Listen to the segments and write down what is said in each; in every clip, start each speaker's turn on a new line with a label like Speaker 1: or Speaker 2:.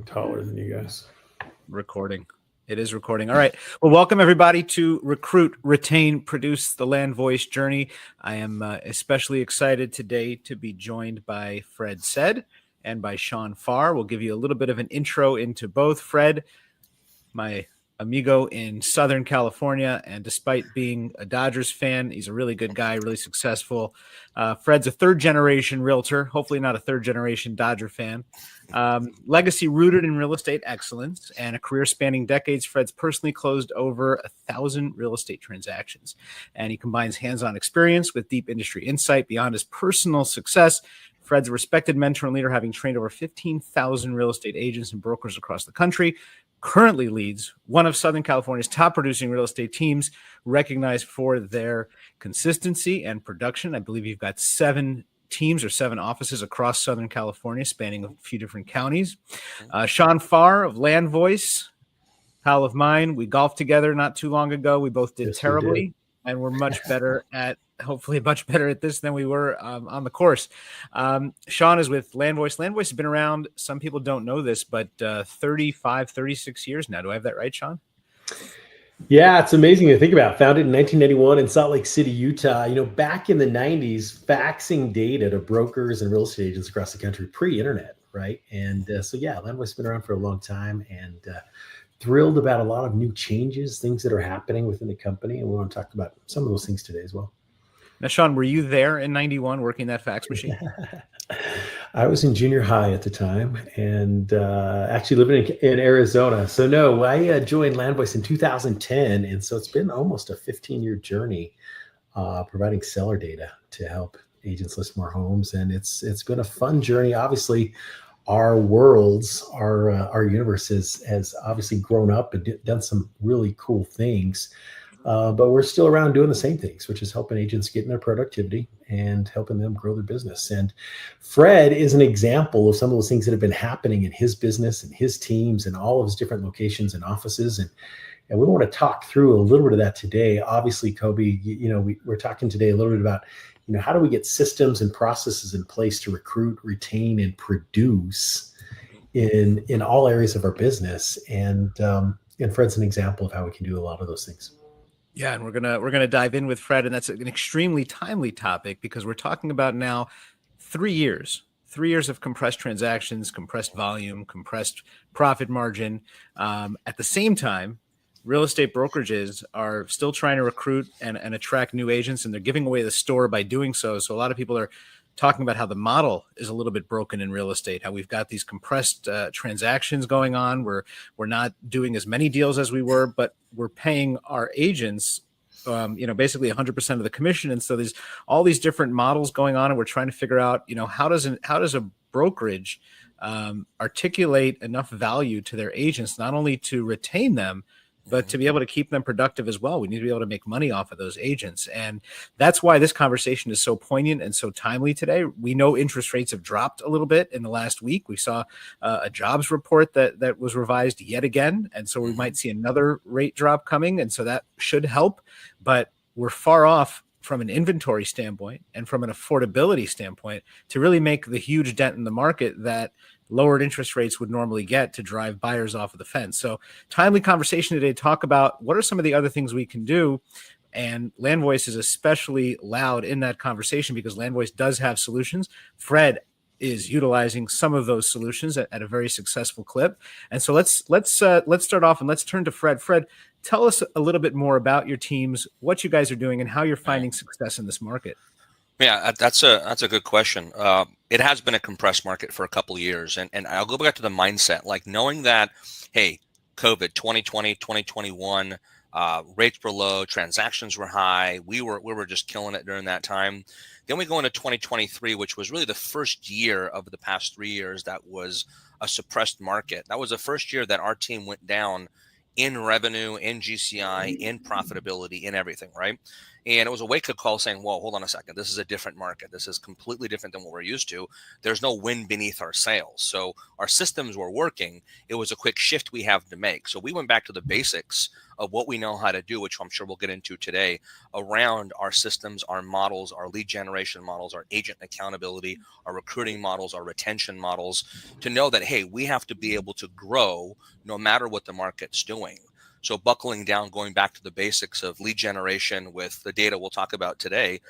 Speaker 1: I'm taller than you guys.
Speaker 2: Recording. It is recording. All right. Well, welcome everybody to Recruit, Retain, Produce the LandVoice Journey. I am especially excited today to be joined by Fred Sed and by Shaun Farr. We'll give you a little bit of an intro into both. Fred, my amigo in Southern California, and despite being a Dodgers fan, he's a really good guy, really successful. Fred's a third-generation realtor, hopefully not a third-generation Dodger fan. Legacy rooted in real estate excellence and a career spanning decades. Fred's personally closed over 1,000 real estate transactions, and he combines hands-on experience with deep industry insight. Beyond his personal success, Fred's a respected mentor and leader, having trained over 15,000 real estate agents and brokers across the country. Currently leads one of Southern California's top producing real estate teams, recognized for their consistency and production. I believe you've got 7 teams or 7 offices across Southern California, spanning a few different counties. Shaun Farr of LandVoice, pal of mine. We golfed together not too long ago. We both did terribly, and we're much better at hopefully much better at this than we were on the course. Shaun is with LandVoice. LandVoice has been around. Some people don't know this, but 35, 36 years now. Do I have that right, Shaun?
Speaker 1: Yeah, it's amazing to think about. Founded in 1991 in Salt Lake City, Utah. You know, back in the 90s, faxing data to brokers and real estate agents across the country, pre-internet, right? And so, yeah, LandVoice has been around for a long time, and thrilled about a lot of new changes, things that are happening within the company. And we want to talk about some of those things today as well.
Speaker 2: Now, Shaun, were you there in 91 working that fax machine?
Speaker 1: I was in junior high at the time, and actually living in Arizona. So no, I joined LandVoice in 2010. And so it's been almost a 15-year journey providing seller data to help agents list more homes. And it's been a fun journey. Obviously, our worlds, our universe has obviously grown up and done some really cool things. But we're still around doing the same things, which is helping agents get in their productivity and helping them grow their business. And Fred is an example of some of those things that have been happening in his business and his teams and all of his different locations and offices. And we want to talk through a little bit of that today. Obviously, Coby, we're talking today a little bit about, how do we get systems and processes in place to recruit, retain, and produce in all areas of our business. And Fred's an example of how we can do a lot of those things.
Speaker 2: Yeah, and we're gonna dive in with Fred, and that's an extremely timely topic because we're talking about now 3 years of compressed transactions, compressed volume, compressed profit margin. At the same time, real estate brokerages are still trying to recruit and attract new agents, and they're giving away the store by doing so. So a lot of people are talking about how the model is a little bit broken in real estate, how we've got these compressed transactions going on. We're not doing as many deals as we were, but we're paying our agents, basically 100% of the commission. And so there's all these different models going on, and we're trying to figure out, how does a brokerage articulate enough value to their agents, not only to retain them, but to be able to keep them productive as well. We need to be able to make money off of those agents. And that's why this conversation is so poignant and so timely today. We know interest rates have dropped a little bit in the last week. We saw a jobs report that was revised yet again. And so we might see another rate drop coming. And so that should help. But we're far off from an inventory standpoint and from an affordability standpoint to really make the huge dent in the market that lowered interest rates would normally get to drive buyers off of the fence. So timely conversation today to talk about what are some of the other things we can do. And LandVoice is especially loud in that conversation because LandVoice does have solutions. Fred is utilizing some of those solutions at a very successful clip. And so let's start off and let's turn to Fred. Fred, tell us a little bit more about your teams, what you guys are doing, and how you're finding success in this market.
Speaker 3: Yeah, that's a good question. It has been a compressed market for a couple of years. And I'll go back to the mindset, like knowing that, hey, COVID 2020, 2021, rates were low, transactions were high. We were just killing it during that time. Then we go into 2023, which was really the first year of the past 3 years that was a suppressed market. That was the first year that our team went down in revenue, in GCI, in profitability, in everything, right? And it was a wake-up call saying, whoa, hold on a second. This is a different market. This is completely different than what we're used to. There's no wind beneath our sails. So our systems were working. It was a quick shift we have to make. So we went back to the basics of what we know how to do, which I'm sure we'll get into today, around our systems, our models, our lead generation models, our agent accountability, our recruiting models, our retention models, to know that, hey, we have to be able to grow no matter what the market's doing. So buckling down, going back to the basics of lead generation with the data we'll talk about today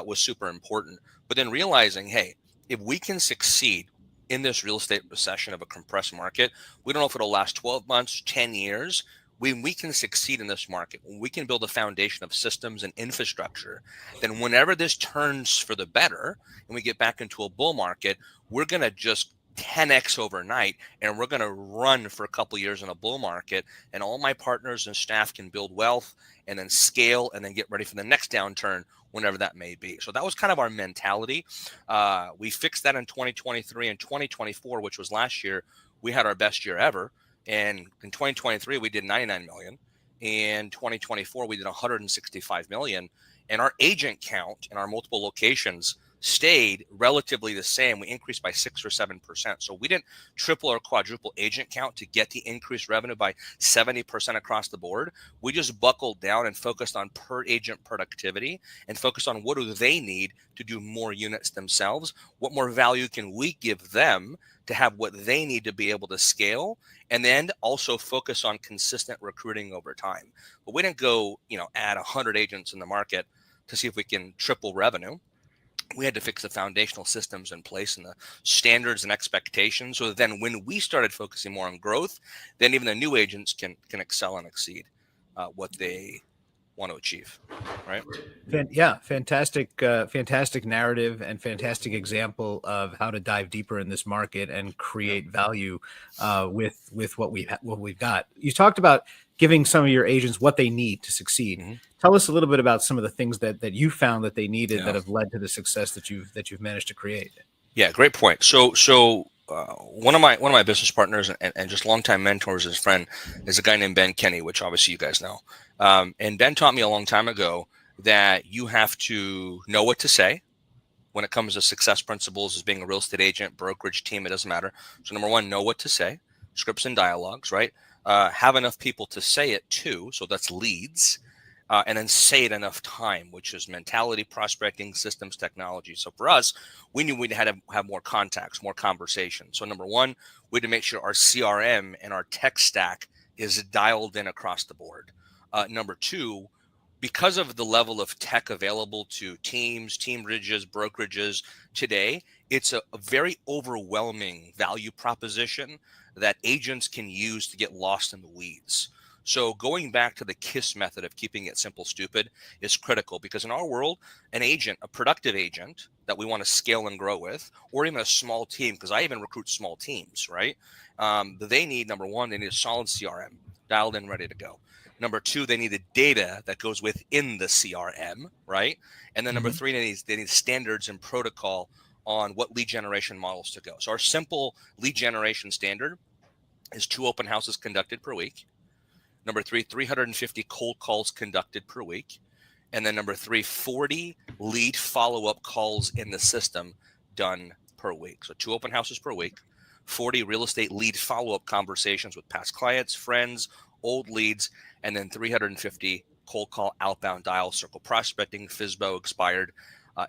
Speaker 3: was super important. But then realizing, hey, if we can succeed in this real estate recession of a compressed market, we don't know if it'll last 12 months, 10 years. When we can succeed in this market, when we can build a foundation of systems and infrastructure, then whenever this turns for the better and we get back into a bull market, we're going to just 10x overnight, and we're going to run for a couple years in a bull market, and all my partners and staff can build wealth and then scale and then get ready for the next downturn whenever that may be. So that was kind of our mentality. We fixed that in 2023 and 2024, which was last year. We had our best year ever. And in 2023, we did 99 million. In 2024, we did 165 million. And our agent count in our multiple locations stayed relatively the same. We increased by 6 or 7%. So we didn't triple or quadruple agent count to get the increased revenue by 70% across the board. We just buckled down and focused on per agent productivity and focused on what do they need to do more units themselves? What more value can we give them to have what they need to be able to scale? And then also focus on consistent recruiting over time. But we didn't go, add 100 agents in the market to see if we can triple revenue. We had to fix the foundational systems in place and the standards and expectations. So then when we started focusing more on growth, then even the new agents can excel and exceed what they want to achieve. Right.
Speaker 2: Yeah. Fantastic narrative and fantastic example of how to dive deeper in this market and create value with what we've got. You talked about giving some of your agents what they need to succeed. Mm-hmm. Tell us a little bit about some of the things that you found that they needed that have led to the success that you've managed to create.
Speaker 3: Yeah, great point. So one of my business partners and just longtime mentors, his friend, is a guy named Ben Kenny, which obviously you guys know. And Ben taught me a long time ago that you have to know what to say when it comes to success principles as being a real estate agent, brokerage team, it doesn't matter. So number one, know what to say, scripts and dialogues, right? Have enough people to say it to, so that's leads, and then say it enough time, which is mentality, prospecting, systems, technology. So for us, we knew we had to have more contacts, more conversations. So number one, we had to make sure our CRM and our tech stack is dialed in across the board. Number two, because of the level of tech available to teams, team bridges, brokerages today, it's a very overwhelming value proposition that agents can use to get lost in the weeds. So going back to the KISS method of keeping it simple, stupid is critical, because in our world, an agent, a productive agent that we want to scale and grow with, or even a small team, because I even recruit small teams, right? They need, number one, they need a solid CRM, dialed in, ready to go. Number two, they need the data that goes within the CRM, right? And then number three, they need standards and protocol on what lead generation models to go. So our simple lead generation standard is 2 open houses conducted per week. Number three, 350 cold calls conducted per week. And then number three, 40 lead follow-up calls in the system done per week. So 2 open houses per week, 40 real estate lead follow-up conversations with past clients, friends, old leads, and then 350 cold call outbound dial circle prospecting, FSBO, expired,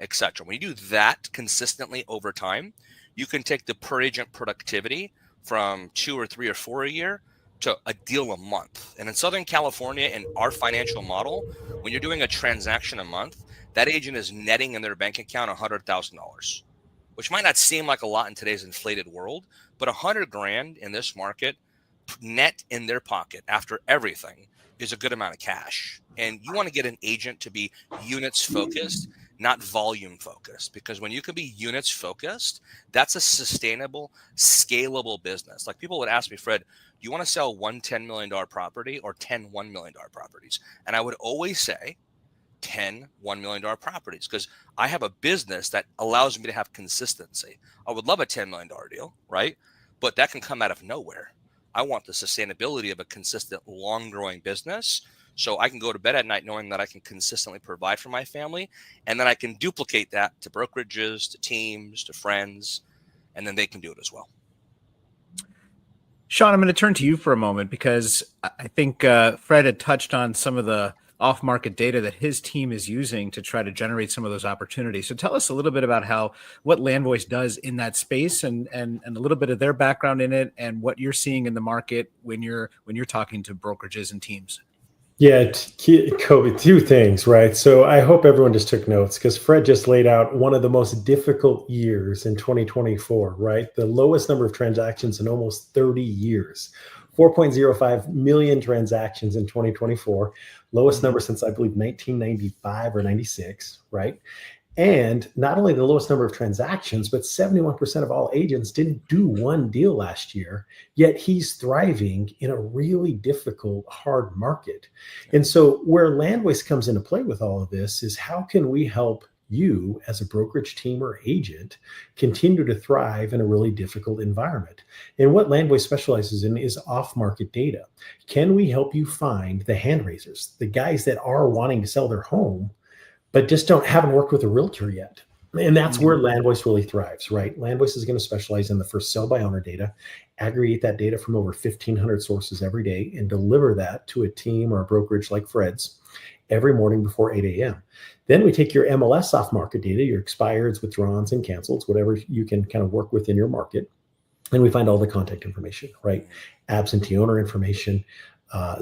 Speaker 3: etc. When you do that consistently over time, you can take the per agent productivity from 2 or 3 or 4 a year to a deal a month. And in Southern California, in our financial model, when you're doing a transaction a month, that agent is netting in their bank account $100,000, which might not seem like a lot in today's inflated world, but $100,000 in this market net in their pocket after everything is a good amount of cash. And you want to get an agent to be units focused, not volume focused, because when you can be units focused, that's a sustainable, scalable business. Like people would ask me, Fred, do you want to sell one $10 million property or 10 $1 million properties? And I would always say 10 $1 million properties, because I have a business that allows me to have consistency. I would love a $10 million deal, right? But that can come out of nowhere. I want the sustainability of a consistent, long-growing business. So I can go to bed at night knowing that I can consistently provide for my family, and then I can duplicate that to brokerages, to teams, to friends, and then they can do it as well.
Speaker 2: Shaun, I'm going to turn to you for a moment because I think Fred had touched on some of the off-market data that his team is using to try to generate some of those opportunities. So tell us a little bit about what LandVoice does in that space and a little bit of their background in it and what you're seeing in the market when you're talking to brokerages and teams.
Speaker 1: Yeah, Coby, two things, right? So I hope everyone just took notes because Fred just laid out one of the most difficult years in 2024, right? The lowest number of transactions in almost 30 years. 4.05 million transactions in 2024, lowest number since I believe 1995 or 96, right? And not only the lowest number of transactions, but 71% of all agents didn't do one deal last year, yet he's thriving in a really difficult, hard market. And so, where LandVoice comes into play with all of this is how can we help you as a brokerage team or agent continue to thrive in a really difficult environment? And what LandVoice specializes in is off-market data. Can we help you find the hand raisers, the guys that are wanting to sell their home but just haven't worked with a realtor yet? And that's where LandVoice really thrives, right? LandVoice is going to specialize in the first sell by owner data, aggregate that data from over 1,500 sources every day, and deliver that to a team or a brokerage like Fred's every morning before 8 a.m. Then we take your MLS off market data, your expireds, withdrawals, and cancels, whatever you can kind of work with in your market. And we find all the contact information, right? Absentee owner information.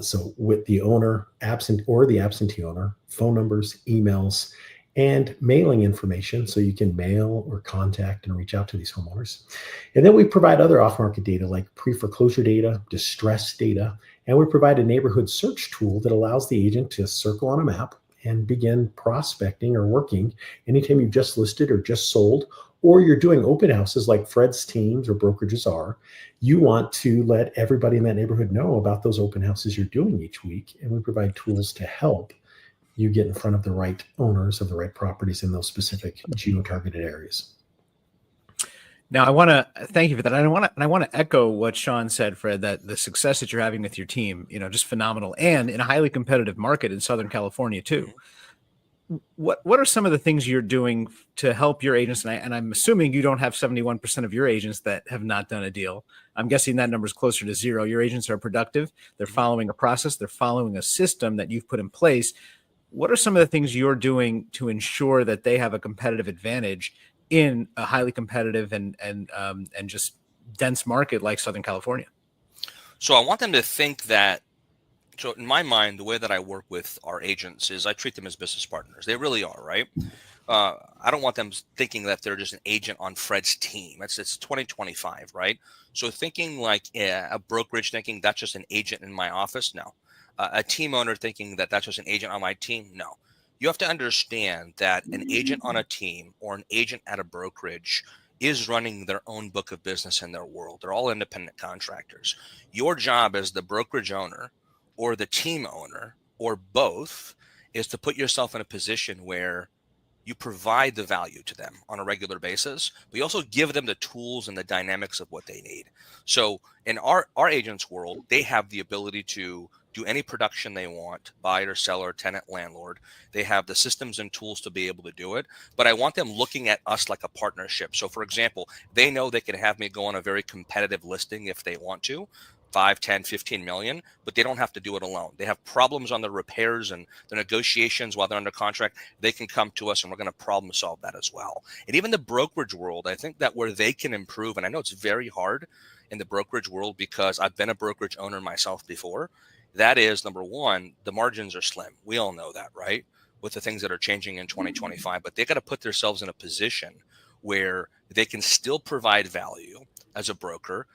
Speaker 1: So with the owner, absent or the absentee owner, phone numbers, emails, and mailing information. So you can mail or contact and reach out to these homeowners. And then we provide other off-market data like pre-foreclosure data, distress data, and we provide a neighborhood search tool that allows the agent to circle on a map and begin prospecting or working anytime you've just listed or just sold, or you're doing open houses like Fred's teams or brokerages are. You want to let everybody in that neighborhood know about those open houses you're doing each week. And we provide tools to help you get in front of the right owners of the right properties in those specific geo-targeted areas.
Speaker 2: Now, I want to thank you for that. I want to echo what Shaun said, Fred, that the success that you're having with your team, just phenomenal, and in a highly competitive market in Southern California too. What are some of the things you're doing to help your agents? And I'm assuming you don't have 71% of your agents that have not done a deal. I'm guessing that number is closer to zero. Your agents are productive. They're following a process. They're following a system that you've put in place. What are some of the things you're doing to ensure that they have a competitive advantage in a highly competitive and just dense market like Southern California?
Speaker 3: So I want them to think that. So in my mind, the way that I work with our agents is I treat them as business partners. They really are, right? I don't want them thinking that they're just an agent on Fred's team. It's 2025, right? So thinking like a brokerage thinking that's just an agent in my office, no. A team owner thinking that that's just an agent on my team, no. You have to understand that an agent on a team or an agent at a brokerage is running their own book of business in their world. They're all independent contractors. Your job as the brokerage owner or the team owner or both is to put yourself in a position where you provide the value to them on a regular basis, but you also give them the tools and the dynamics of what they need. So in our agents world, they have the ability to do any production they want, buyer, seller, tenant, landlord. They have the systems and tools to be able to do it, but I want them looking at us like a partnership. So for example, they know they can have me go on a very competitive listing if they want to, 5, 10, 15 million, but they don't have to do it alone. They have problems on the repairs and the negotiations while they're under contract. They can come to us and we're going to problem solve that as well. And even the brokerage world, I think that where they can improve, and I know it's very hard in the brokerage world because I've been a brokerage owner myself before. That is, number one, the margins are slim. We all know that, right? With the things that are changing in 2025, but they got to put themselves in a position where they can still provide value as a broker,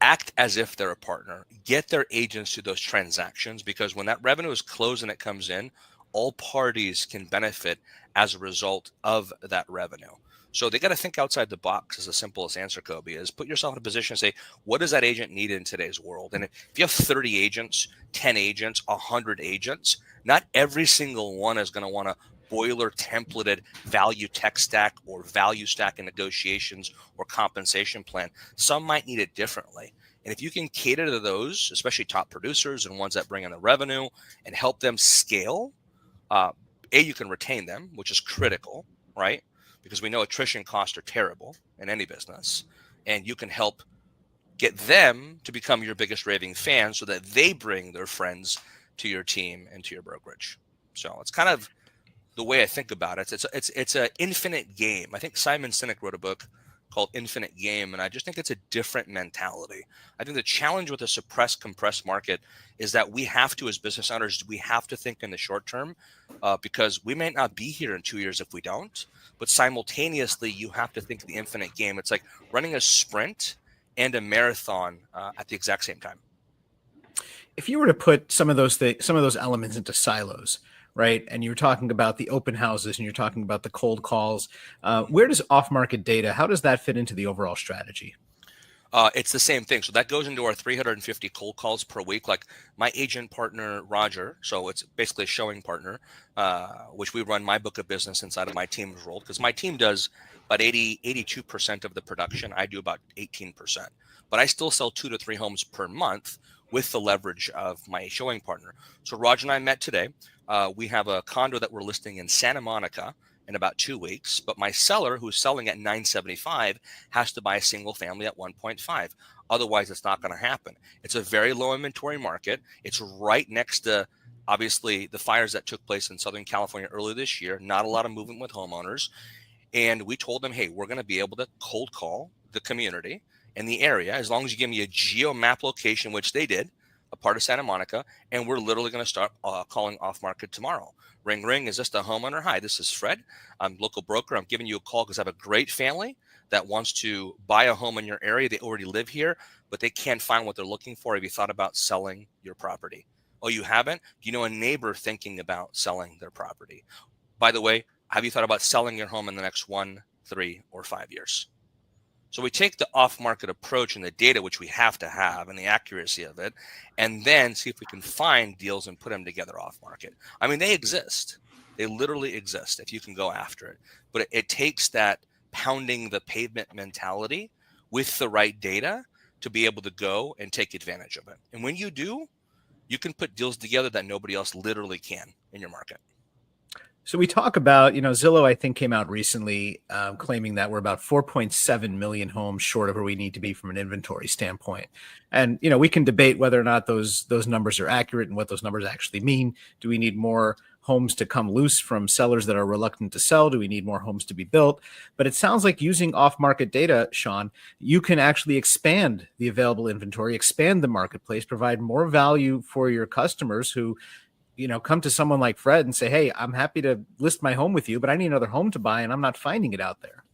Speaker 3: act as if they're a partner, get their agents to those transactions, because when that revenue is closed and it comes in, all parties can benefit as a result of that revenue. So they got to think outside the box. As the simplest answer, Coby, is put yourself in a position to say, what does that agent need in today's world? And if you have 30 agents, 10 agents, 100 agents, not every single one is going to want to boiler templated value tech stack or value stack in negotiations or compensation plan. Some might need it differently. And if you can cater to those, especially top producers and ones that bring in the revenue and help them scale, you can retain them, which is critical, right? Because we know attrition costs are terrible in any business. And you can help get them to become your biggest raving fan so that they bring their friends to your team and to your brokerage. So it's kind of the way I think about it. It's an infinite game. I think Simon Sinek wrote a book called Infinite Game, and I just think it's a different mentality. I think the challenge with a suppressed, compressed market is that we have to, as business owners, we have to think in the short term, because we may not be here in 2 years if we don't, but simultaneously you have to think the infinite game. It's like running a sprint and a marathon at the exact same time.
Speaker 2: If you were to put some of those elements into silos, right, and you're talking about the open houses and you're talking about the cold calls, where does off-market data, how does that fit into the overall strategy?
Speaker 3: It's the same thing. So that goes into our 350 cold calls per week. Like my agent partner, Roger, so it's basically a showing partner, which we run my book of business inside of my team's role, because my team does about 82% of the production. I do about 18%, but I still sell 2 to 3 homes per month with the leverage of my showing partner. So Roger and I met today. We have a condo that we're listing in Santa Monica in about 2 weeks, but my seller, who's selling at 975, has to buy a single family at 1.5. Otherwise, it's not going to happen. It's a very low inventory market. It's right next to, obviously, the fires that took place in Southern California earlier this year. Not a lot of movement with homeowners. And we told them, hey, we're going to be able to cold call the community in the area as long as you give me a geo map location, which they did, a part of Santa Monica, and we're literally going to start calling off market tomorrow. Ring, ring. Is this the homeowner? Hi, this is Fred. I'm local broker. I'm giving you a call because I have a great family that wants to buy a home in your area. They already live here, but they can't find what they're looking for. Have you thought about selling your property? Oh, you haven't? Do you know a neighbor thinking about selling their property? By the way, have you thought about selling your home in the next 1, 3, or 5 years? So we take the off-market approach and the data, which we have to have, and the accuracy of it, and then see if we can find deals and put them together off-market. I mean, they exist. They literally exist if you can go after it. But it takes that pounding the pavement mentality with the right data to be able to go and take advantage of it. And when you do, you can put deals together that nobody else literally can in your market.
Speaker 2: So we talk about, Zillow, I think, came out recently claiming that we're about 4.7 million homes short of where we need to be from an inventory standpoint. And, we can debate whether or not those numbers are accurate and what those numbers actually mean. Do we need more homes to come loose from sellers that are reluctant to sell? Do we need more homes to be built? But it sounds like using off-market data, Shaun, you can actually expand the available inventory, expand the marketplace, provide more value for your customers who come to someone like Fred and say, hey, I'm happy to list my home with you, but I need another home to buy and I'm not finding it out there.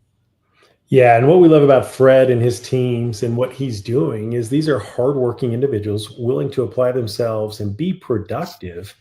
Speaker 1: Yeah. And what we love about Fred and his teams and what he's doing is these are hardworking individuals willing to apply themselves and be productive.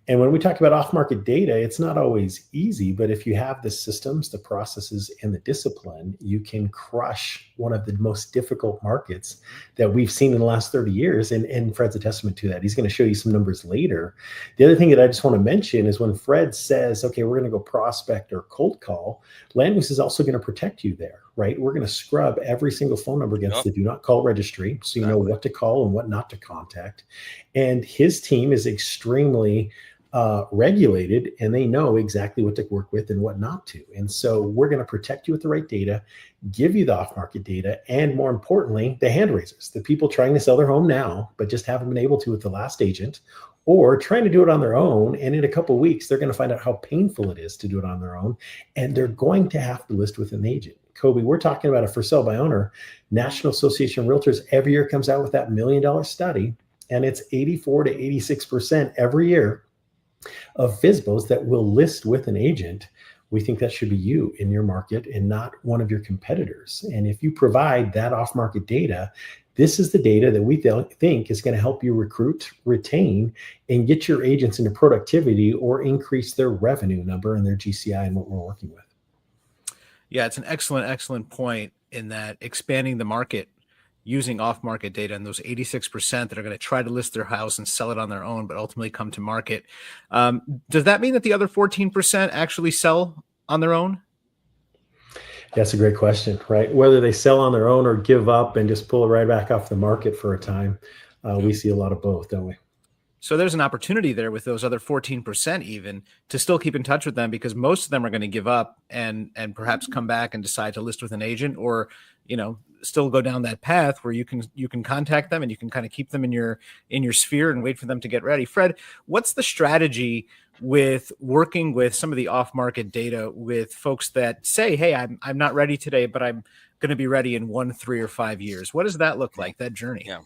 Speaker 1: And when we talk about off-market data, it's not always easy, but if you have the systems, the processes, and the discipline, you can crush one of the most difficult markets that we've seen in the last 30 years. And Fred's a testament to that. He's going to show you some numbers later. The other thing that I just want to mention is when Fred says, okay, we're going to go prospect or cold call, LandVoice is also going to protect you there, right? We're going to scrub every single phone number against the do not call registry, so you know what to call and what not to contact. And his team is extremely regulated, and they know exactly what to work with and what not to. And so we're going to protect you with the right data, give you the off-market data, and more importantly, the hand raisers, the people trying to sell their home now, but just haven't been able to with the last agent, or trying to do it on their own. And in a couple of weeks, they're going to find out how painful it is to do it on their own. And they're going to have to list with an agent. Coby, we're talking about a for sale by owner. National Association of Realtors every year comes out with that $1 million study, and it's 84 to 86% every year of FSBOs that will list with an agent. We think that should be you in your market and not one of your competitors. And if you provide that off-market data, this is the data that we think is going to help you recruit, retain, and get your agents into productivity or increase their revenue number and their GCI and what we're working with.
Speaker 2: Yeah, it's an excellent point in that expanding the market using off-market data and those 86% that are going to try to list their house and sell it on their own, but ultimately come to market. Does that mean that the other 14% actually sell on their own?
Speaker 1: That's a great question, right? Whether they sell on their own or give up and just pull it right back off the market for a time. We see a lot of both, don't we?
Speaker 2: So there's an opportunity there with those other 14% even to still keep in touch with them, because most of them are going to give up and perhaps come back and decide to list with an agent, or still go down that path where you can contact them and you can kind of keep them in your sphere and wait for them to get ready. Fred, what's the strategy with working with some of the off-market data with folks that say, hey, I'm not ready today, but I'm going to be ready in 1, 3, or 5 years? What does that look like, that journey?
Speaker 3: Yeah.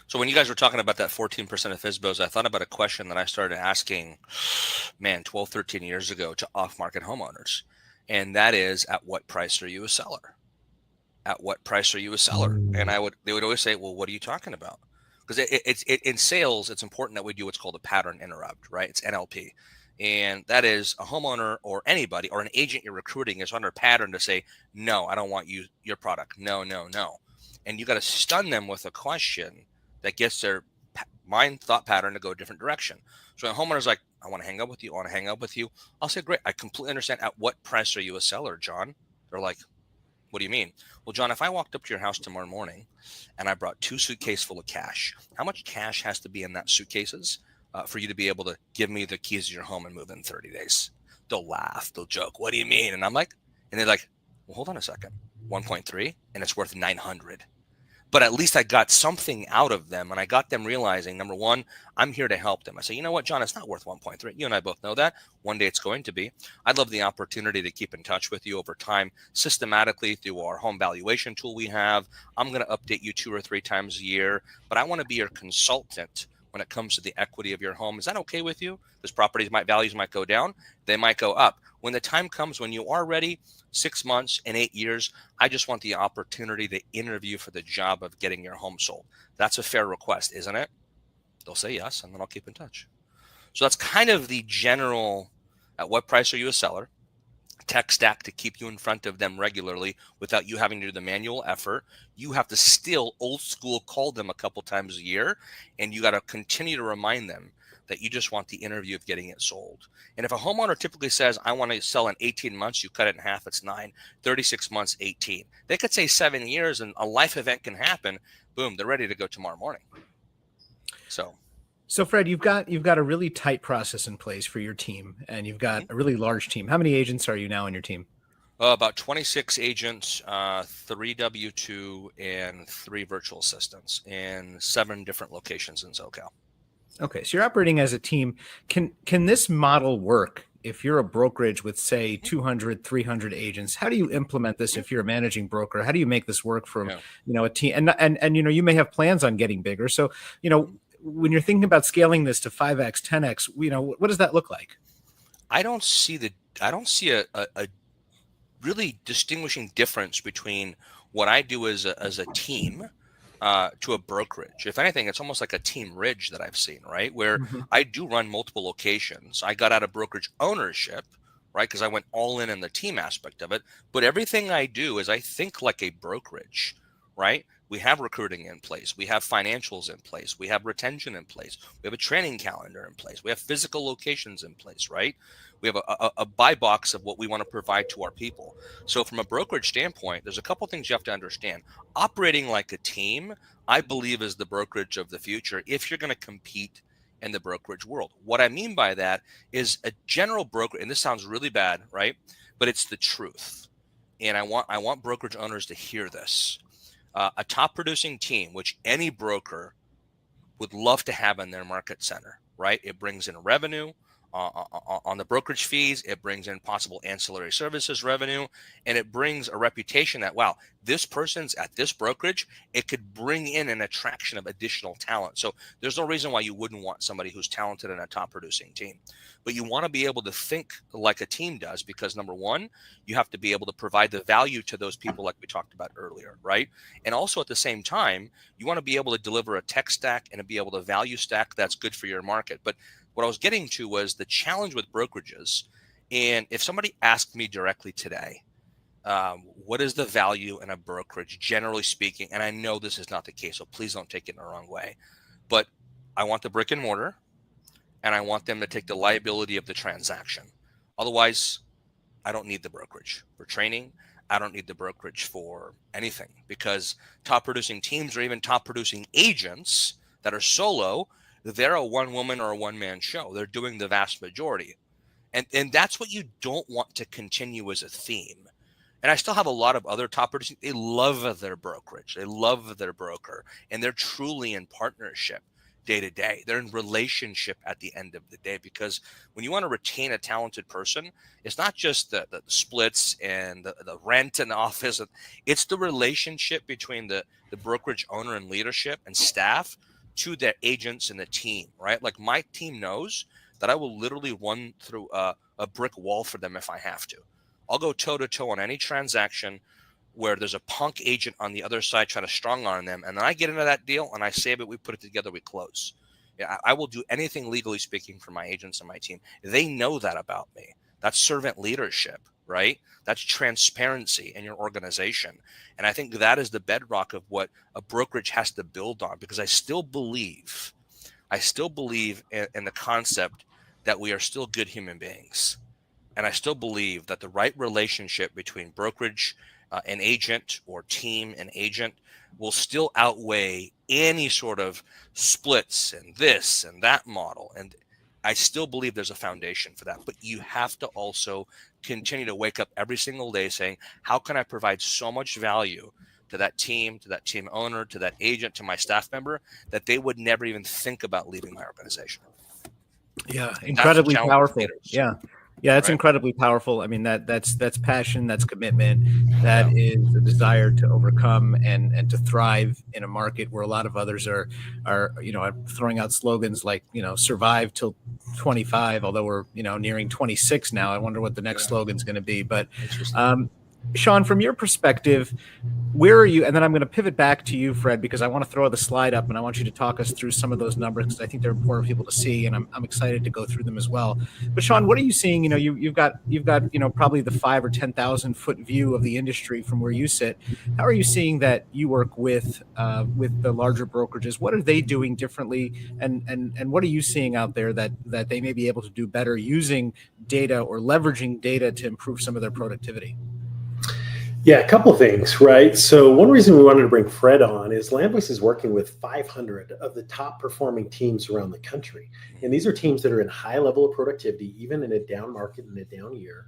Speaker 3: So when you guys were talking about that 14% of FSBOs, I thought about a question that I started asking, 12, 13 years ago to off-market homeowners. And that is, at what price are you a seller? At what price are you a seller? And they would always say, well, what are you talking about? Because it's in sales, it's important that we do what's called a pattern interrupt, right? It's NLP. And that is, a homeowner or anybody or an agent you're recruiting is under a pattern to say, no, I don't want your product. No, no, no. And you got to stun them with a question that gets their thought pattern to go a different direction. So a homeowner's like, I want to hang up with you. I want to hang up with you. I'll say, great. I completely understand. At what price are you a seller, John? They're like, what do you mean? Well, John, if I walked up to your house tomorrow morning and I brought 2 suitcases full of cash, how much cash has to be in that suitcases for you to be able to give me the keys to your home and move in 30 days? They'll laugh. They'll joke. What do you mean? And I'm like, and they're like, well, hold on a second. 1.3 and it's worth 900. But at least I got something out of them, and I got them realizing, number one, I'm here to help them. I say, you know what, John, it's not worth 1.3. You and I both know that. One day it's going to be. I'd love the opportunity to keep in touch with you over time, systematically through our home valuation tool we have. I'm going to update you 2 or 3 times a year, but I want to be your consultant when it comes to the equity of your home. Is that okay with you? Because values might go down. They might go up. When the time comes when you are ready, 6 months and 8 years, I just want the opportunity to interview for the job of getting your home sold. That's a fair request, isn't it? They'll say yes, and then I'll keep in touch. So that's kind of the general, at what price are you a seller? Tech stack to keep you in front of them regularly without you having to do the manual effort. You have to still old school call them a couple times a year, and you got to continue to remind them that you just want the interview of getting it sold. And if a homeowner typically says, I want to sell in 18 months, you cut it in half, it's 9, 36 months, 18. They could say 7 years and a life event can happen. Boom, they're ready to go tomorrow morning.
Speaker 2: So Fred, you've got a really tight process in place for your team, and you've got a really large team. How many agents are you now on your team?
Speaker 3: About 26 agents, 3 W-2 and 3 virtual assistants in 7 different locations in SoCal.
Speaker 2: Okay, so you're operating as a team. Can this model work if you're a brokerage with, say, 200, 300 agents? How do you implement this if you're a managing broker? How do you make this work from, a team? And you may have plans on getting bigger. So, when you're thinking about scaling this to 5x, 10x, what does that look like?
Speaker 3: I don't see a really distinguishing difference between what I do as a team to a brokerage. If anything, it's almost like a team ridge that I've seen, right? Where I do run multiple locations. I got out of brokerage ownership, right? Because I went all in the team aspect of it. But everything I do is I think like a brokerage, right? We have recruiting in place. We have financials in place. We have retention in place. We have a training calendar in place. We have physical locations in place, right? We have a buy box of what we want to provide to our people. So from a brokerage standpoint, there's a couple things you have to understand. Operating like a team, I believe, is the brokerage of the future if you're going to compete in the brokerage world. What I mean by that is a general broker, and this sounds really bad, right? But it's the truth. And I want brokerage owners to hear this. A top producing team, which any broker would love to have in their market center, right? It brings in revenue on the brokerage fees. It brings in possible ancillary services revenue, and it brings a reputation that, wow, this person's at this brokerage. It could bring in an attraction of additional talent. So there's no reason why you wouldn't want somebody who's talented in a top producing team. But you want to be able to think like a team does, because number one, you have to be able to provide the value to those people like we talked about earlier, right? And also at the same time, you want to be able to deliver a tech stack and to be able to value stack that's good for your market. But what I was getting to was the challenge with brokerages. And if somebody asked me directly today, what is the value in a brokerage, generally speaking? And I know this is not the case, so please don't take it in the wrong way. But I want the brick and mortar, and I want them to take the liability of the transaction. Otherwise, I don't need the brokerage for training. I don't need the brokerage for anything, because top producing teams or even top producing agents that are solo, they're a one woman or a one man show. They're doing the vast majority. And that's what you don't want to continue as a theme. And I still have a lot of other top producing. They love their brokerage. They love their broker, and they're truly in partnership day to day. They're in relationship at the end of the day, because when you want to retain a talented person, it's not just the splits and the rent in the office. It's the relationship between the brokerage owner and leadership and staff to their agents and the team, right? Like, my team knows that I will literally run through a brick wall for them if I have to. I'll go toe to toe on any transaction where there's a punk agent on the other side trying to strong arm them, and then I get into that deal and I save it, we put it together, we close. Yeah, I will do anything legally speaking for my agents and my team. They know that about me. That's servant leadership, right? That's transparency in your organization. And I think that is the bedrock of what a brokerage has to build on, because I still believe in the concept that we are still good human beings. And I still believe that the right relationship between brokerage and agent, or team and agent, will still outweigh any sort of splits and this and that model. And I still believe there's a foundation for that. But you have to also continue to wake up every single day saying, how can I provide so much value to that team owner, to that agent, to my staff member, that they would never even think about leaving my organization?
Speaker 2: Yeah, incredibly powerful. Yeah. Yeah, that's
Speaker 3: right?
Speaker 2: Incredibly powerful. I mean, that's passion, that's commitment, that is a desire to overcome and to thrive in a market where a lot of others are throwing out slogans like, survive till 25, although we're, nearing 26 now. I wonder what the next slogan's going to be. But Shaun, from your perspective, where are you? And then I'm going to pivot back to you, Fred, because I want to throw the slide up and I want you to talk us through some of those numbers, because I think they're important for people to see, and I'm excited to go through them as well. But Shaun, what are you seeing? You've got probably the 5,000 or 10,000 foot view of the industry from where you sit. How are you seeing that you work with the larger brokerages? What are they doing differently, and what are you seeing out there that they may be able to do better using data or leveraging data to improve some of their productivity?
Speaker 1: Yeah, a couple of things, right? So one reason we wanted to bring Fred on is LandVoice is working with 500 of the top performing teams around the country. And these are teams that are in high level of productivity, even in a down market and a down year.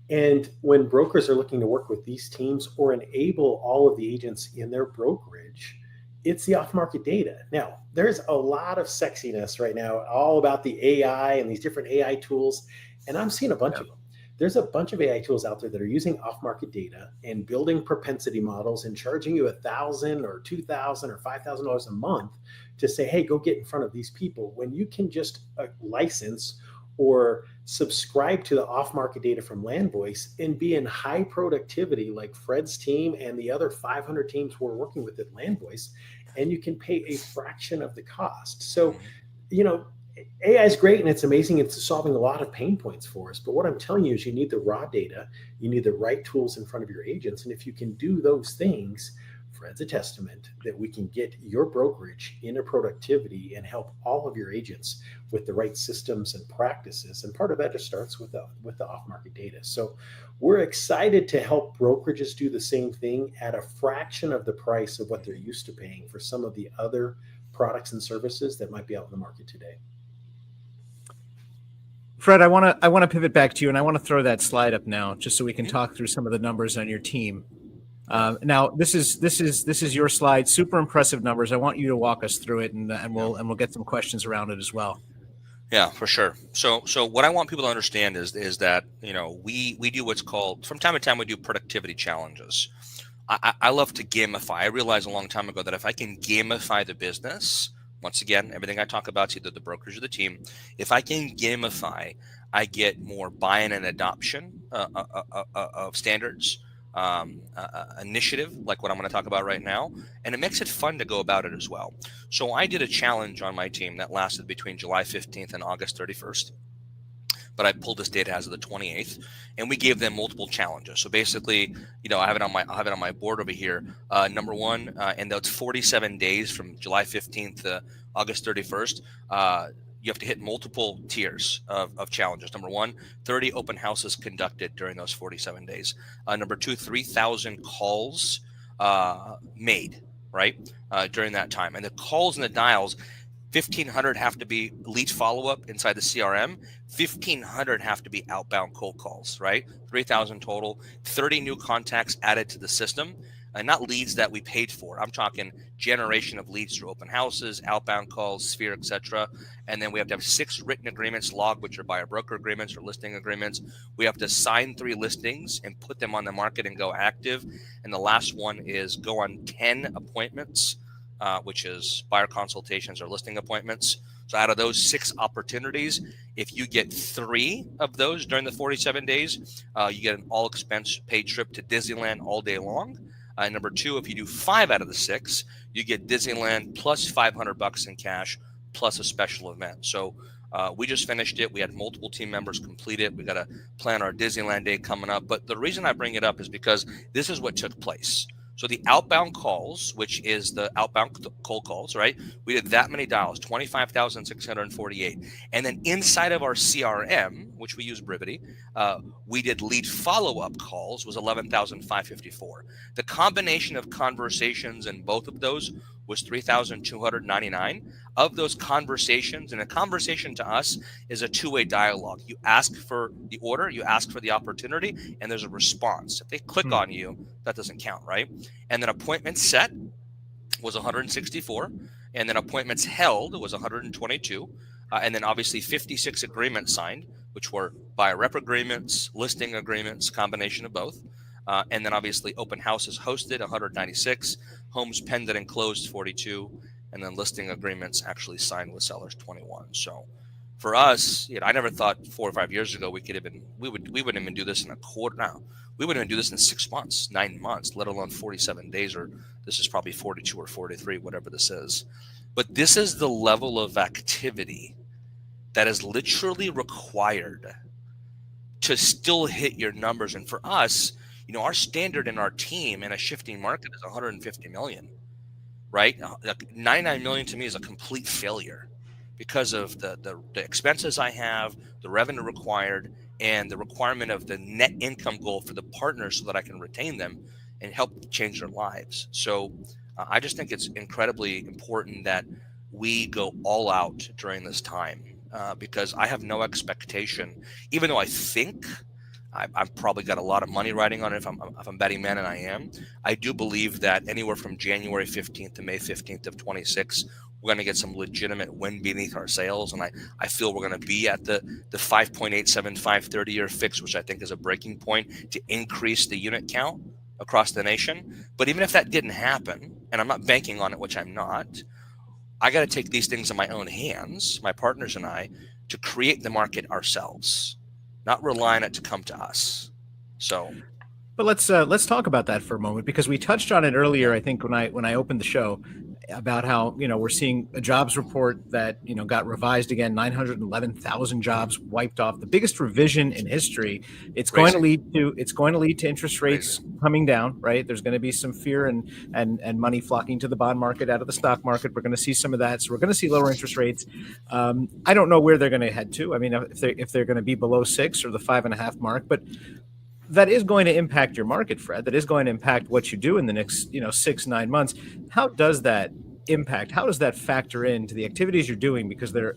Speaker 1: And when brokers are looking to work with these teams or enable all of the agents in their brokerage, it's the off-market data. Now, there's a lot of sexiness right now, all about the AI and these different AI tools. And I'm seeing a bunch of them. There's a bunch of AI tools out there that are using off-market data and building propensity models and charging you $1,000 or $2,000 or $5,000 a month to say, hey, go get in front of these people, when you can just license or subscribe to the off-market data from LandVoice and be in high productivity like Fred's team and the other 500 teams we're working with at LandVoice, and you can pay a fraction of the cost. So, AI is great and it's amazing. It's solving a lot of pain points for us. But what I'm telling you is you need the raw data. You need the right tools in front of your agents. And if you can do those things, Fred's a testament that we can get your brokerage into productivity and help all of your agents with the right systems and practices. And part of that just starts with the off-market data. So we're excited to help brokerages do the same thing at a fraction of the price of what they're used to paying for some of the other products and services that might be out in the market today.
Speaker 2: Fred, I want to pivot back to you, and I want to throw that slide up now, just so we can talk through some of the numbers on your team. Now, this is your slide. Super impressive numbers. I want you to walk us through it, and we'll get some questions around it as well.
Speaker 3: Yeah, for sure. So what I want people to understand is that we do what's called, from time to time, we do productivity challenges. I love to gamify. I realized a long time ago that if I can gamify the business, once again, everything I talk about is either the brokerage or the team. If I can gamify, I get more buy-in and adoption of standards, initiative, like what I'm going to talk about right now, and it makes it fun to go about it as well. So I did a challenge on my team that lasted between July 15th and August 31st. But I pulled this data as of the 28th, and we gave them multiple challenges. So basically, I have it on my board over here. Number one, and that's 47 days from July 15th to August 31st. you have to hit multiple tiers of challenges. Number one, 30 open houses conducted during those 47 days. Number two, 3,000 calls made, right, during that time. And the calls and the dials, 1,500 have to be lead follow-up inside the CRM. 1,500 have to be outbound cold calls, right? 3,000 total, 30 new contacts added to the system, and not leads that we paid for. I'm talking generation of leads through open houses, outbound calls, Sphere, etc. And then we have to have 6 written agreements logged, which are buyer broker agreements or listing agreements. We have to sign 3 listings and put them on the market and go active. And the last one is go on 10 appointments, which is buyer consultations or listing appointments. So out of those 6 opportunities, if you get 3 of those during the 47 days, you get an all expense paid trip to Disneyland all day long. Number 2, if you do 5 out of the 6, you get Disneyland plus $500 in cash plus a special event. So we just finished it. We had multiple team members complete it. We got to plan our Disneyland day coming up. But the reason I bring it up is because this is what took place. So the outbound calls, which is the outbound cold calls, right? We did that many dials, 25,648. And then inside of our CRM, which we use Brivity, we did lead follow-up calls, was 11,554. The combination of conversations in both of those was 3,299. Of those conversations, and a conversation to us is a two-way dialogue. You ask for the order, you ask for the opportunity, and there's a response. If they click on you, that doesn't count, right? And then appointments set was 164, and then appointments held was 122, and then obviously 56 agreements signed, which were buyer rep agreements, listing agreements, combination of both. And then obviously open houses hosted 196, homes pending and closed 42, and then listing agreements actually signed with sellers 21. So for us, I never thought 4 or 5 years ago we wouldn't even do this in a quarter. Now we wouldn't even do this in 6 months, 9 months, let alone 47 days, or this is probably 42 or 43, whatever this is. But this is the level of activity that is literally required to still hit your numbers. And for us, our standard in our team in a shifting market is 150 million, right? 99 million to me is a complete failure because of the expenses I have, the revenue required, and the requirement of the net income goal for the partners so that I can retain them and help change their lives. So I just think it's incredibly important that we go all out during this time because I have no expectation, even though I think I've probably got a lot of money riding on it if I'm betting man, and I am. I do believe that anywhere from January 15th to May 15th of 26, we're going to get some legitimate wind beneath our sails. And I feel we're going to be at the 5.875 30-year fix, which I think is a breaking point to increase the unit count across the nation. But even if that didn't happen, and I'm not banking on it, which I'm not, I got to take these things in my own hands, my partners and I, to create the market ourselves, not rely on it to come to us. So,
Speaker 2: but let's talk about that for a moment, because we touched on it earlier. I think when I opened the show about how we're seeing a jobs report that got revised again, 911,000 jobs wiped off, the biggest revision in history. It's going to lead to interest rates coming down, right? There's going to be some fear and money flocking to the bond market out of the stock market. We're going to see some of that, so we're going to see lower interest rates. I don't know where they're going to head to. I mean, if they're going to be below 6 or the 5.5 mark, but that is going to impact your market, Fred. That is going to impact what you do in the next 6-9 months. How does that impact? How does that factor into the activities you're doing? Because they're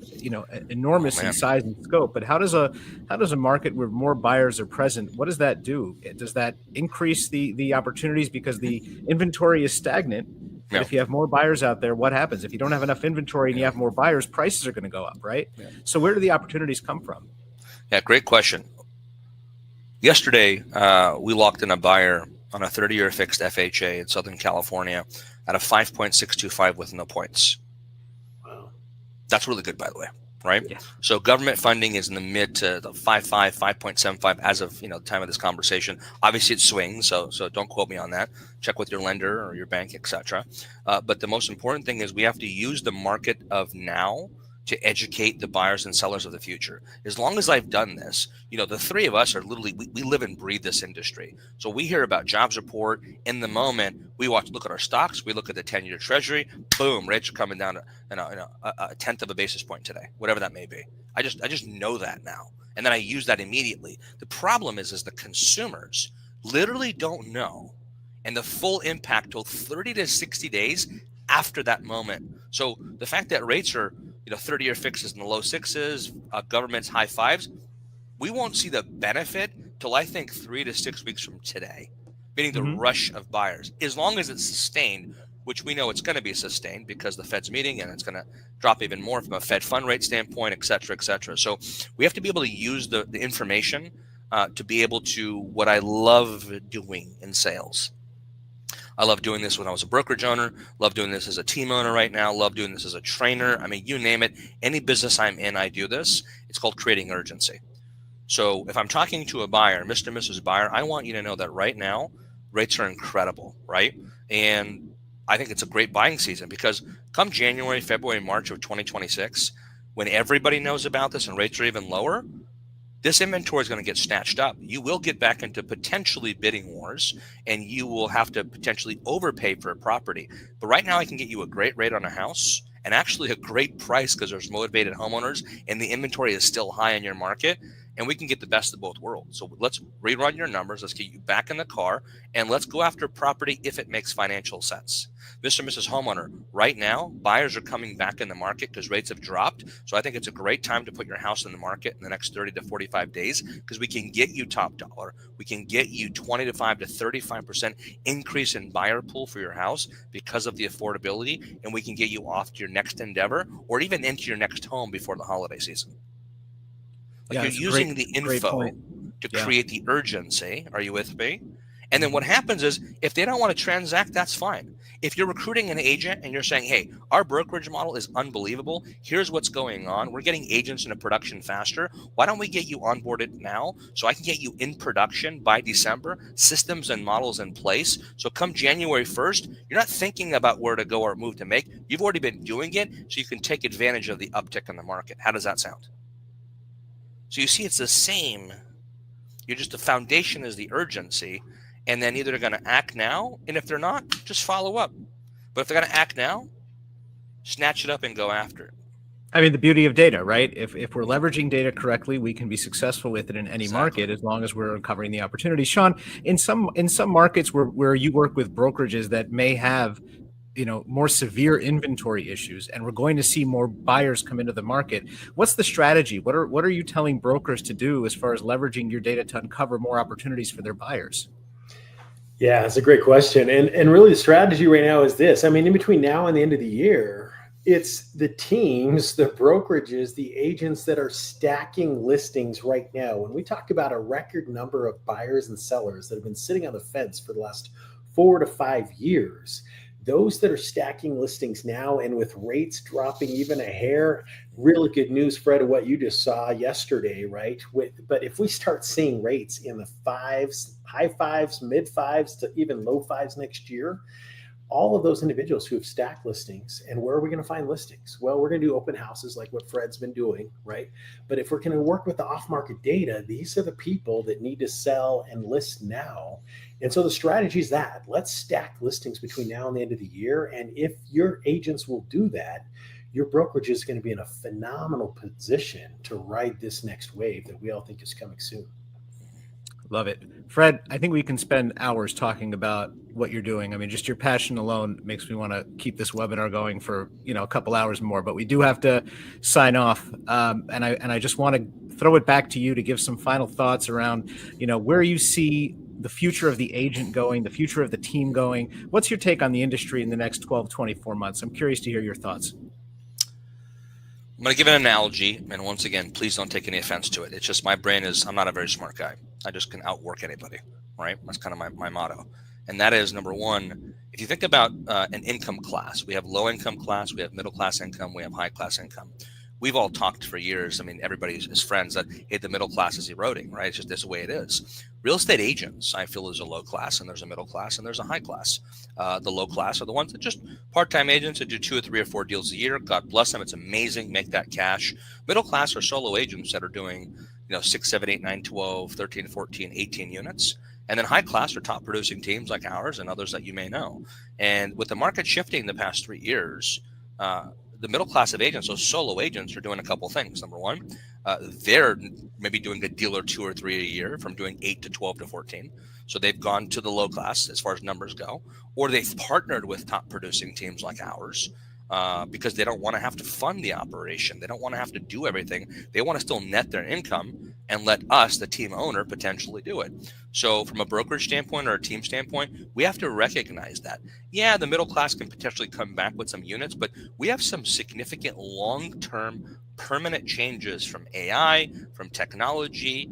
Speaker 2: enormous in size and scope. But how does a market where more buyers are present, what does that do? Does that increase the opportunities because the inventory is stagnant? But if you have more buyers out there, what happens? If you don't have enough inventory and you have more buyers, prices are going to go up, right? Yeah. So where do the opportunities come from?
Speaker 3: Yeah, great question. Yesterday, we locked in a buyer on a 30-year fixed FHA in Southern California at a 5.625 with no points. Wow. That's really good, by the way, right? Yeah. So government funding is in the mid to the 5.5, 5.75 as of the time of this conversation. Obviously, it swings, so don't quote me on that. Check with your lender or your bank, etc. But the most important thing is we have to use the market of now to educate the buyers and sellers of the future. As long as I've done this, the three of us are literally, we live and breathe this industry. So we hear about jobs report in the moment. We look at our stocks. We look at the 10-year treasury. Boom, rates are coming down a tenth of a basis point today, whatever that may be. I just know that now. And then I use that immediately. The problem is the consumers literally don't know and the full impact till 30 to 60 days after that moment. So the fact that rates are 30-year fixes in the low sixes, government's high fives, we won't see the benefit till I think 3 to 6 weeks from today, meaning the rush of buyers. As long as it's sustained, which we know it's going to be sustained because the Fed's meeting and it's going to drop even more from a Fed fund rate standpoint, et cetera, et cetera. So we have to be able to use the information to be able to, what I love doing in sales. I love doing this when I was a brokerage owner, love doing this as a team owner right now, love doing this as a trainer. I mean, you name it, any business I'm in, I do this. It's called creating urgency. So if I'm talking to a buyer, Mr. and Mrs. Buyer, I want you to know that right now, rates are incredible, right? And I think it's a great buying season because come January, February, March of 2026, when everybody knows about this and rates are even lower, this inventory is going to get snatched up. You will get back into potentially bidding wars and you will have to potentially overpay for a property. But right now I can get you a great rate on a house and actually a great price because there's motivated homeowners and the inventory is still high in your market. And we can get the best of both worlds. So let's rerun your numbers. Let's get you back in the car and let's go after property if it makes financial sense. Mr. and Mrs. Homeowner, right now, buyers are coming back in the market because rates have dropped. So I think it's a great time to put your house in the market in the next 30 to 45 days because we can get you top dollar. We can get you 25 to 35% increase in buyer pool for your house because of the affordability. And we can get you off to your next endeavor or even into your next home before the holiday season. You're using the info to create the urgency. Are you with me? And then what happens is if they don't want to transact, that's fine. If you're recruiting an agent and you're saying, hey, our brokerage model is unbelievable. Here's what's going on. We're getting agents into production faster. Why don't we get you onboarded now so I can get you in production by December, systems and models in place. So come January 1st, you're not thinking about where to go or move to make. You've already been doing it so you can take advantage of the uptick in the market. How does that sound? So you see, it's the same. You're just the foundation is the urgency, and then either they're going to act now, and if they're not, just follow up. But if they're going to act now, snatch it up and go after it.
Speaker 2: I mean, the beauty of data, right? If we're leveraging data correctly, we can be successful with it in any market as long as we're uncovering the opportunities. Shaun, in some markets where you work with brokerages that may have more severe inventory issues, and we're going to see more buyers come into the market. What's the strategy? What are you telling brokers to do as far as leveraging your data to uncover more opportunities for their buyers?
Speaker 1: Yeah, it's a great question. And really the strategy right now is this. I mean, in between now and the end of the year, it's the teams, the brokerages, the agents that are stacking listings right now. When we talk about a record number of buyers and sellers that have been sitting on the fence for the last 4 to 5 years, those that are stacking listings now and with rates dropping even a hair, really good news, Fred, of what you just saw yesterday, right? But if we start seeing rates in the fives, high fives, mid fives to even low fives next year, all of those individuals who have stacked listings, and where are we going to find listings? Well, we're going to do open houses like what Fred's been doing, right? But if we're going to work with the off-market data, these are the people that need to sell and list now. And so the strategy is that let's stack listings between now and the end of the year. And if your agents will do that, your brokerage is going to be in a phenomenal position to ride this next wave that we all think is coming soon.
Speaker 2: Love it. Fred, I think we can spend hours talking about what you're doing. I mean, just your passion alone makes me want to keep this webinar going for, a couple hours more, but we do have to sign off. And I just want to throw it back to you to give some final thoughts around, where you see the future of the agent going, the future of the team going. What's your take on the industry in the next 12, 24 months? I'm curious to hear your thoughts.
Speaker 3: I'm going to give an analogy, and once again, please don't take any offense to it. It's just my brain I'm not a very smart guy. I just can outwork anybody, right? That's kind of my motto. And that is, number one, if you think about an income class, we have low income class, we have middle class income, we have high class income. We've all talked for years. I mean, everybody is friends that, hey, the middle class is eroding, right? It's just this the way it is. Real estate agents, I feel, is a low class, and there's a middle class, and there's a high class. The low class are the ones that just part-time agents that do 2 or 3 or 4 deals a year. God bless them. It's amazing. Make that cash. Middle class are solo agents that are doing, 6, 7, 8, 9, 12, 13, 14, 18 units. And then high class are top producing teams like ours and others that you may know. And with the market shifting the past 3 years, the middle class of agents, those solo agents, are doing a couple things. Number one, they're maybe doing a deal or 2 or 3 a year from doing 8 to 12 to 14. So they've gone to the low class as far as numbers go, or they've partnered with top producing teams like ours because they don't want to have to fund the operation. They don't want to have to do everything. They want to still net their income and let us, the team owner, potentially do it. So from a brokerage standpoint or a team standpoint, we have to recognize that. Yeah, the middle class can potentially come back with some units, but we have some significant long-term permanent changes from AI, from technology,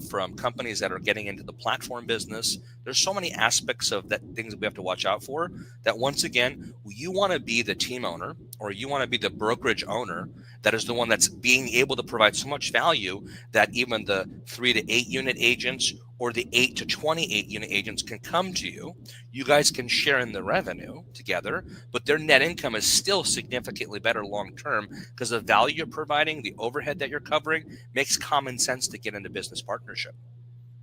Speaker 3: from companies that are getting into the platform business. There's so many aspects of that, things that we have to watch out for, that once again, you want to be the team owner, or you want to be the brokerage owner that is the one that's being able to provide so much value that even the 3 to 8 unit agents or the 8 to 28 unit agents can come to you. You guys can share in the revenue together, but their net income is still significantly better long term because the value you're providing, the overhead that you're covering, makes common sense to get into business partnership.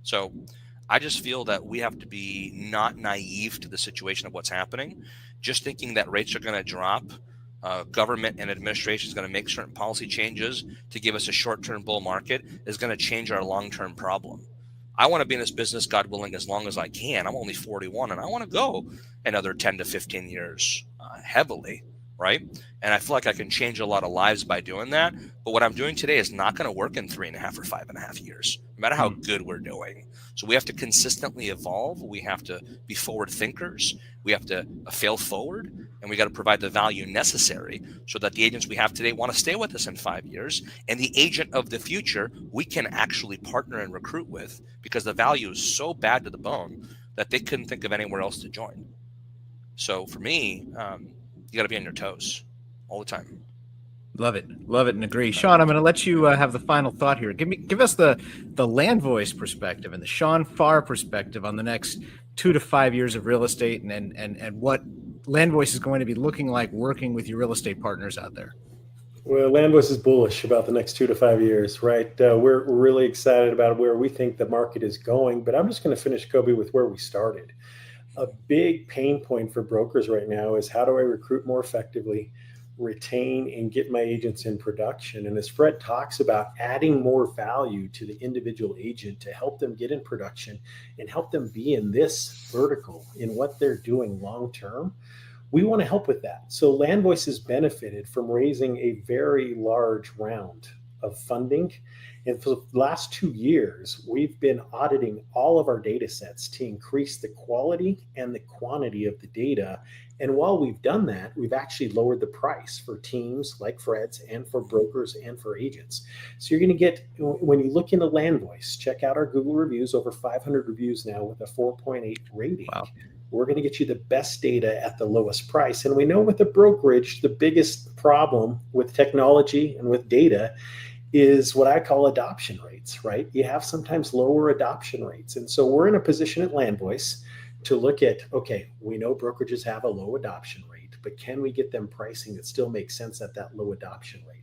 Speaker 3: So I just feel that we have to be not naive to the situation of what's happening. Just thinking that rates are going to drop, government and administration is going to make certain policy changes to give us a short-term bull market is going to change our long-term problem. I want to be in this business, God willing, as long as I can. I'm only 41, and I want to go another 10 to 15 years heavily, right? And I feel like I can change a lot of lives by doing that. But what I'm doing today is not going to work in 3.5 or 5.5 years, no matter how good we're doing. So we have to consistently evolve. We have to be forward thinkers. We have to fail forward, and we got to provide the value necessary so that the agents we have today want to stay with us in 5 years. And the agent of the future, we can actually partner and recruit with, because the value is so bad to the bone that they couldn't think of anywhere else to join. So for me, you got to be on your toes all the time.
Speaker 2: Love it, and agree. Shaun, I'm going to let you have the final thought here. Give us the LandVoice perspective and the Shaun Farr perspective on the next 2 to 5 years of real estate, and what LandVoice is going to be looking like working with your real estate partners out there.
Speaker 1: Well, LandVoice is bullish about the next 2 to 5 years, right? We're really excited about where we think the market is going, but I'm just going to finish, Coby, with where we started. A big pain point for brokers right now is, how do I recruit more effectively, retain, and get my agents in production? And as Fred talks about, adding more value to the individual agent to help them get in production and help them be in this vertical in what they're doing long term, we want to help with that. So LandVoice has benefited from raising a very large round of funding. And for the last 2 years, we've been auditing all of our data sets to increase the quality and the quantity of the data. And while we've done that, we've actually lowered the price for teams like Fred's, and for brokers, and for agents. So you're going to get, when you look into LandVoice, check out our Google reviews, over 500 reviews now with a 4.8 rating.
Speaker 2: Wow.
Speaker 1: We're going to get you the best data at the lowest price. And we know with the brokerage, the biggest problem with technology and with data is what I call adoption rates, right? You have sometimes lower adoption rates. And so we're in a position at LandVoice to look at, okay, we know brokerages have a low adoption rate, but can we get them pricing that still makes sense at that low adoption rate?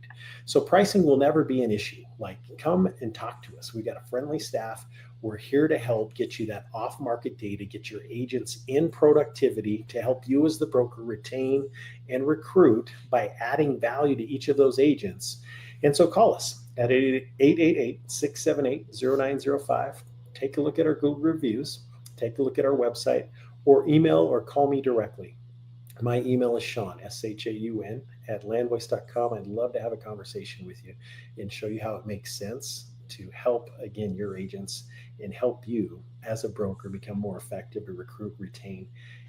Speaker 1: So pricing will never be an issue. Like, come and talk to us. We got a friendly staff. We're here to help get you that off-market data, get your agents in productivity, to help you as the broker retain and recruit by adding value to each of those agents. And so call us at 888-678-0905. Take a look at our Google reviews, take a look at our website, or email or call me directly. My email is Shaun, SHAUN, at landvoice.com. I'd love to have a conversation with you and show you how it makes sense to help, again, your agents, and help you as a broker become more effective to recruit, retain,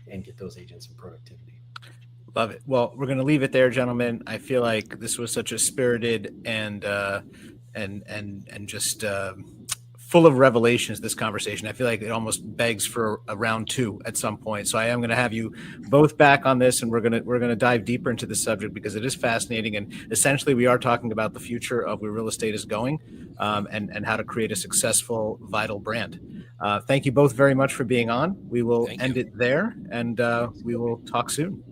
Speaker 1: and get those agents in productivity.
Speaker 2: Love it. Well, we're going to leave it there, gentlemen. I feel like this was such a spirited and just full of revelations, this conversation. I feel like it almost begs for a round 2 at some point. So I am going to have you both back on this, and we're going to dive deeper into the subject, because it is fascinating. And essentially, we are talking about the future of where real estate is going, and how to create a successful, vital brand. Thank you both very much for being on. We will
Speaker 3: Thank
Speaker 2: end
Speaker 3: you.
Speaker 2: it there, and we will talk soon.